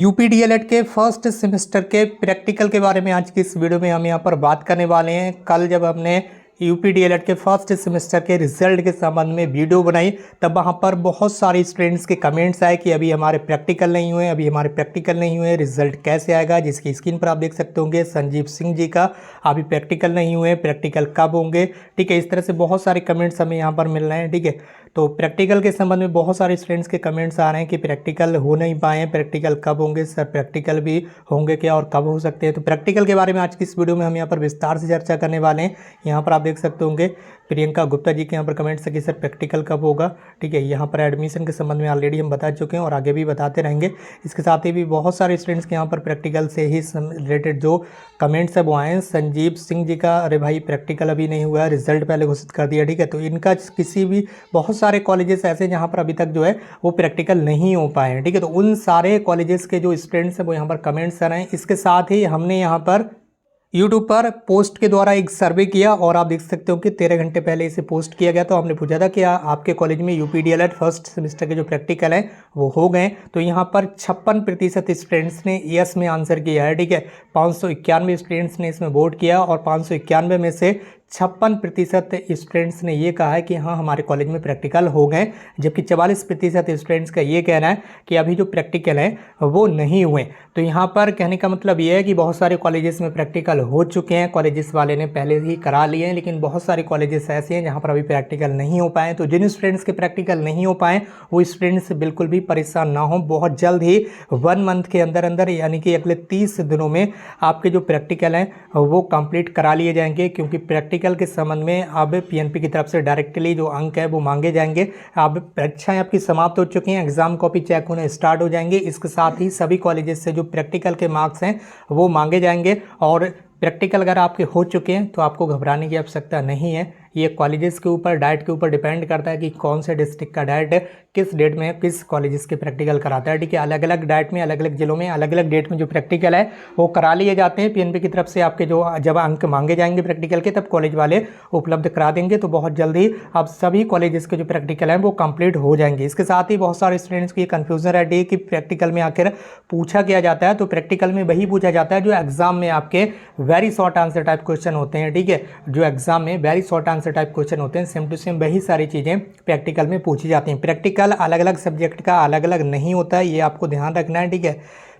UP DElEd के first semester के practical के बारे में आज की इस वीडियो में हम यहाँ पर बात करने वाले हैं। कल जब हमने यूपी डीएलएड के फर्स्ट सेमेस्टर के रिजल्ट के संबंध में वीडियो बनाई तब वहाँ पर बहुत सारे स्टूडेंट्स के कमेंट्स आए कि अभी हमारे प्रैक्टिकल नहीं हुए, रिजल्ट कैसे आएगा। जिसकी स्क्रीन पर आप देख सकते होंगे संजीव सिंह जी का अभी प्रैक्टिकल नहीं हुए, प्रैक्टिकल कब होंगे। ठीक है, इस तरह से बहुत सारे कमेंट्स हमें यहाँ पर मिल रहे हैं। ठीक है, तो प्रैक्टिकल के संबंध में बहुत सारे स्टूडेंट्स के कमेंट्स आ रहे हैं कि प्रैक्टिकल हो नहीं पाए हैं, प्रैक्टिकल कब होंगे सर, प्रैक्टिकल भी होंगे क्या और कब हो सकते हैं। तो प्रैक्टिकल के बारे में आज की इस वीडियो में हम यहाँ पर विस्तार से चर्चा करने वाले हैं। यहाँ पर आप देख सकते होंगे प्रियंका गुप्ता जी के यहाँ पर कमेंट्स है कि सर प्रैक्टिकल कब होगा। ठीक है, यहाँ पर एडमिशन के संबंध में ऑलरेडी हम बता चुके हैं और आगे भी बताते रहेंगे। इसके साथ ही भी बहुत सारे स्टूडेंट्स के यहाँ पर प्रैक्टिकल से ही रिलेटेड जो कमेंट्स है वो आए हैं। संजीव सिंह जी का अरे भाई प्रैक्टिकल अभी नहीं हुआ है, रिजल्ट पहले घोषित कर दिया। ठीक है, तो इनका किसी भी बहुत सारे कॉलेजेस ऐसे जहाँ पर अभी तक जो है वो प्रैक्टिकल नहीं हो पाए हैं। ठीक है, तो उन सारे कॉलेजेस के जो स्टूडेंट्स हैं वो यहाँ पर कमेंट्स कर रहे हैं। इसके साथ ही हमने यहाँ पर यूट्यूब पर पोस्ट के द्वारा एक सर्वे किया और आप देख सकते हो कि 13 घंटे पहले इसे पोस्ट किया गया। तो हमने पूछा था कि आपके कॉलेज में यूपी डीएलएड फर्स्ट सेमेस्टर के जो प्रैक्टिकल हैं वो हो गए। तो यहाँ पर 56% स्टूडेंट्स ने यस में आंसर किया है। ठीक है, 591 स्टूडेंट्स ने इसमें वोट किया और 591 में से 56% स्टूडेंट्स ने ये कहा है कि हाँ हमारे कॉलेज में प्रैक्टिकल हो गए, जबकि 44% स्टूडेंट्स का ये कहना है कि अभी जो प्रैक्टिकल है वो नहीं हुए। तो यहाँ पर कहने का मतलब ये है कि बहुत सारे कॉलेजेस में प्रैक्टिकल हो चुके हैं, कॉलेजेस वाले ने पहले ही करा लिए हैं, लेकिन बहुत सारे कॉलेजेस ऐसे हैं जहाँ पर अभी प्रैक्टिकल नहीं हो पाए। तो जिन स्टूडेंट्स के प्रैक्टिकल नहीं हो पाए वो स्टूडेंट्स बिल्कुल भी परेशान ना हो। बहुत जल्द ही 1 मंथ के अंदर अंदर यानी कि अगले 30 दिनों में आपके जो प्रैक्टिकल हैं वो कंप्लीट करा लिए जाएंगे, क्योंकि प्रैक्टिकल के संबंध में अब पीएनपी की तरफ से डायरेक्टली जो अंक है वो मांगे जाएंगे। अब परीक्षाएं आपकी समाप्त हो चुकी हैं, एग्जाम कॉपी चेक होने स्टार्ट हो जाएंगे। इसके साथ ही सभी कॉलेजेस से जो प्रैक्टिकल के मार्क्स हैं वो मांगे जाएंगे। और प्रैक्टिकल अगर आपके हो चुके हैं तो आपको घबराने की आवश्यकता नहीं है। ये कॉलेजेस के ऊपर डाइट के ऊपर डिपेंड करता है कि कौन से डिस्ट्रिक्ट का डाइट किस डेट में किस कॉलेजेस के प्रैक्टिकल कराता है। ठीक है, अलग अलग डाइट में अलग अलग जिलों में अलग अलग डेट में जो प्रैक्टिकल है वो करा लिए जाते हैं पीएनपी की तरफ से। आपके जो जब अंक मांगे जाएंगे प्रैक्टिकल के तब कॉलेज वाले उपलब्ध करा देंगे। तो बहुत जल्दी अब सभी कॉलेजेस के जो प्रैक्टिकल हैं वो कंप्लीट हो जाएंगे। इसके साथ ही बहुत सारे स्टूडेंट्स की कन्फ्यूजन रहती है कि प्रैक्टिकल में आखिर पूछा क्या जाता है। तो प्रैक्टिकल में वही पूछा जाता है जो एग्जाम में आपके very short answer type question होते हैं। ठीक है, जो एग्जाम में very short answer type question होते हैं, सेम टू सेम वही सारी चीज़ें प्रैक्टिकल में पूछी जाती हैं। प्रैक्टिकल अलग अलग सब्जेक्ट का अलग अलग नहीं होता है, ये आपको ध्यान रखना है। ठीक है,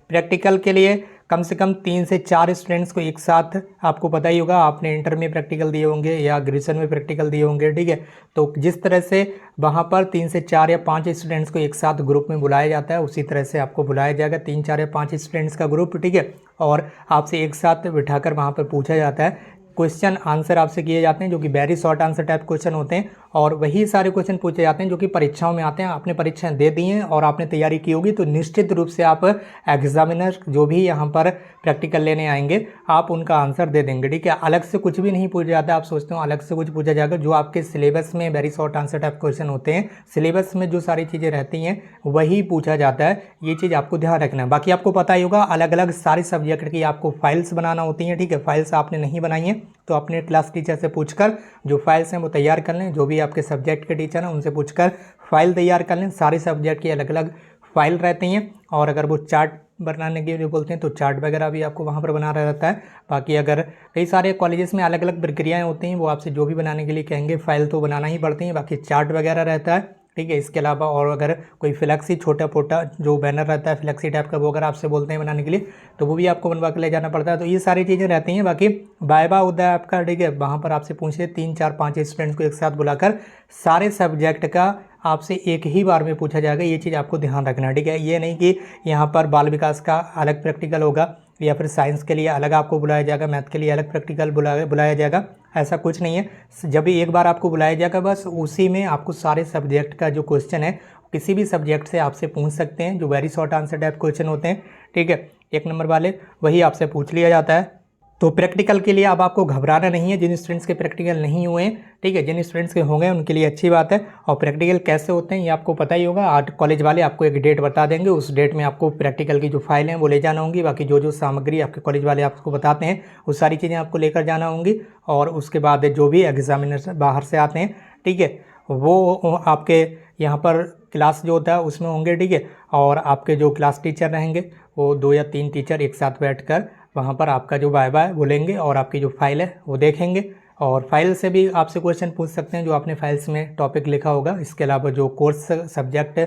प्रैक्टिकल के लिए कम से कम 3 से 4 स्टूडेंट्स को एक साथ, आपको पता ही होगा आपने इंटर में प्रैक्टिकल दिए होंगे या ग्रेजुएशन में प्रैक्टिकल दिए होंगे। ठीक है, तो जिस तरह से वहाँ पर 3 से 4 या 5 स्टूडेंट्स को एक साथ ग्रुप में बुलाया जाता है उसी तरह से आपको बुलाया जाएगा 3, 4 या 5 स्टूडेंट्स का ग्रुप। ठीक है, और आपसे एक साथ बिठाकर वहाँ पर पूछा जाता है, क्वेश्चन आंसर आपसे किए जाते हैं जो कि very short answer type question होते हैं। और वही सारे क्वेश्चन पूछे जाते हैं जो कि परीक्षाओं में आते हैं। आपने परीक्षाएं दे दी हैं और आपने तैयारी की होगी तो निश्चित रूप से आप एग्जामिनर जो भी यहाँ पर प्रैक्टिकल लेने आएंगे आप उनका आंसर दे देंगे। ठीक है, अलग से कुछ भी नहीं पूछा जाता। आप सोचते हो अलग से कुछ पूछा जाएगा, जो आपके सिलेबस में very short answer type question होते हैं, सिलेबस में जो सारी चीज़ें रहती हैं वही पूछा जाता है। ये चीज़ आपको ध्यान रखना है। बाकी आपको पता ही होगा अलग अलग सारी सब्जेक्ट की आपको फाइल्स बनाना होती हैं। ठीक है, फाइल्स आपने नहीं बनाई हैं तो अपने क्लास टीचर से पूछकर जो फाइल्स हैं वो तैयार कर लें। जो भी आपके सब्जेक्ट के टीचर हैं उनसे पूछकर फाइल तैयार कर लें। सारे सब्जेक्ट की अलग अलग फाइल रहती हैं और अगर वो चार्ट बनाने के लिए बोलते हैं तो चार्ट वगैरह भी आपको वहाँ पर बनाना रहता है। बाकी अगर कई सारे कॉलेजेस में अलग अलग प्रक्रियाएँ होती हैं, वो आपसे जो भी बनाने के लिए कहेंगे फाइल तो बनाना ही पड़ती है। बाकी चार्ट वगैरह रहता है। ठीक है, इसके अलावा और अगर कोई फ्लैक्सी छोटा पोटा जो बैनर रहता है फ्लैक्सी टाइप का, वो अगर आपसे बोलते हैं बनाने के लिए तो वो भी आपको बनवा के ले जाना पड़ता है। तो ये सारी चीज़ें रहती हैं। बाकी वाइवा होता है आपका। ठीक है, वहाँ पर आपसे पूछे 3, 4, 5 स्टूडेंट्स को एक साथ बुलाकर सारे सब्जेक्ट का आपसे एक ही बार में पूछा जाएगा। ये चीज़ आपको ध्यान रखना है। ठीक है, ये नहीं कि यहाँ पर बाल विकास का अलग प्रैक्टिकल होगा या फिर साइंस के लिए अलग आपको बुलाया जाएगा, मैथ के लिए अलग प्रैक्टिकल बुलाया जाएगा, ऐसा कुछ नहीं है। जब भी एक बार आपको बुलाया जाएगा बस उसी में आपको सारे सब्जेक्ट का जो क्वेश्चन है किसी भी सब्जेक्ट से आपसे पूछ सकते हैं, जो very short answer type question होते हैं। ठीक है, 1 नंबर वाले वही आपसे पूछ लिया जाता है। तो प्रैक्टिकल के लिए अब आपको घबराना नहीं है। जिन स्टूडेंट्स के प्रैक्टिकल नहीं हुए हैं, ठीक है, जिन स्टूडेंट्स के होंगे उनके लिए अच्छी बात है। और प्रैक्टिकल कैसे होते हैं ये आपको पता ही होगा। आज कॉलेज वाले आपको एक डेट बता देंगे, उस डेट में आपको प्रैक्टिकल की जो फाइल हैं वो ले जाना होंगी। बाकी जो जो सामग्री आपके कॉलेज वाले आपको बताते हैं वो सारी चीज़ें आपको लेकर जाना होंगी। और उसके बाद जो भी एग्जामिनर बाहर से आते हैं, ठीक है, वो आपके यहाँ पर क्लास जो होता है उसमें होंगे। ठीक है, और आपके जो क्लास टीचर रहेंगे वो 2 या 3 टीचर एक साथ बैठकर वहाँ पर आपका जो वाइवा है वो लेंगे और आपकी जो फाइल है वो देखेंगे और फाइल से भी आपसे क्वेश्चन पूछ सकते हैं जो आपने फाइल्स में टॉपिक लिखा होगा। इसके अलावा जो कोर्स सब्जेक्ट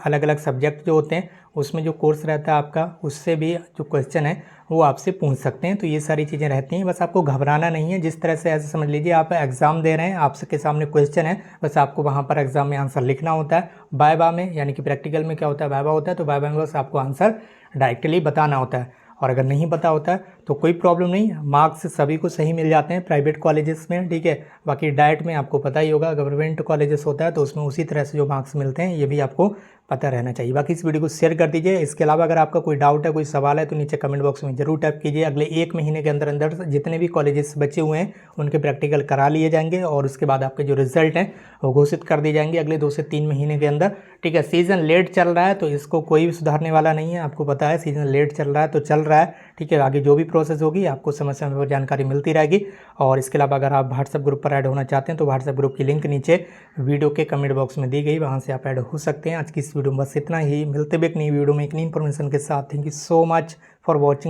अलग अलग सब्जेक्ट जो होते हैं उसमें जो कोर्स रहता है आपका उससे भी जो क्वेश्चन है वो आपसे पूछ सकते हैं। तो ये सारी चीज़ें रहती हैं, बस आपको घबराना नहीं है। जिस तरह से ऐसे समझ लीजिए आप एग्ज़ाम दे रहे हैं, आपके सामने क्वेश्चन है, बस आपको वहाँ पर एग्ज़ाम में आंसर लिखना होता है। वाइवा में यानी कि प्रैक्टिकल में क्या होता है, वाइवा होता है, तो वाइवा में बस आपको आंसर डायरेक्टली बताना होता है। और अगर नहीं पता होता है तो कोई प्रॉब्लम नहीं, मार्क्स सभी को सही मिल जाते हैं प्राइवेट कॉलेजेस में, ठीक है। बाकी डाइट में आपको पता ही होगा, गवर्नमेंट कॉलेजेस होता है तो उसमें उसी तरह से जो मार्क्स मिलते हैं, ये भी आपको पता रहना चाहिए। बाकी इस वीडियो को शेयर कर दीजिए। इसके अलावा अगर आपका कोई डाउट है, कोई सवाल है तो नीचे कमेंट बॉक्स में जरूर टाइप कीजिए। अगले 1 महीने के अंदर अंदर जितने भी कॉलेजेस बचे हुए हैं उनके प्रैक्टिकल करा लिए जाएंगे और उसके बाद आपके जो रिजल्ट हैं वो घोषित कर दिए जाएंगे अगले 2 से 3 महीने के अंदर, ठीक है। सीज़न लेट चल रहा है तो इसको कोई भी सुधारने वाला नहीं है, आपको पता है सीज़न लेट चल रहा है तो चल रहा है, ठीक है। आगे जो भी प्रोसेस होगी आपको समय समय पर जानकारी मिलती रहेगी। और इसके अलावा अगर आप व्हाट्सएप ग्रुप पर ऐड होना चाहते हैं तो व्हाट्सएप ग्रुप की लिंक नीचे वीडियो के कमेंट बॉक्स में दी गई, वहाँ से आप ऐड हो सकते हैं। आज की इस वीडियो में बस इतना ही, मिलते भी एक नई वीडियो में एक नई इन्फॉर्मेशन के साथ। Thank you so much for watching.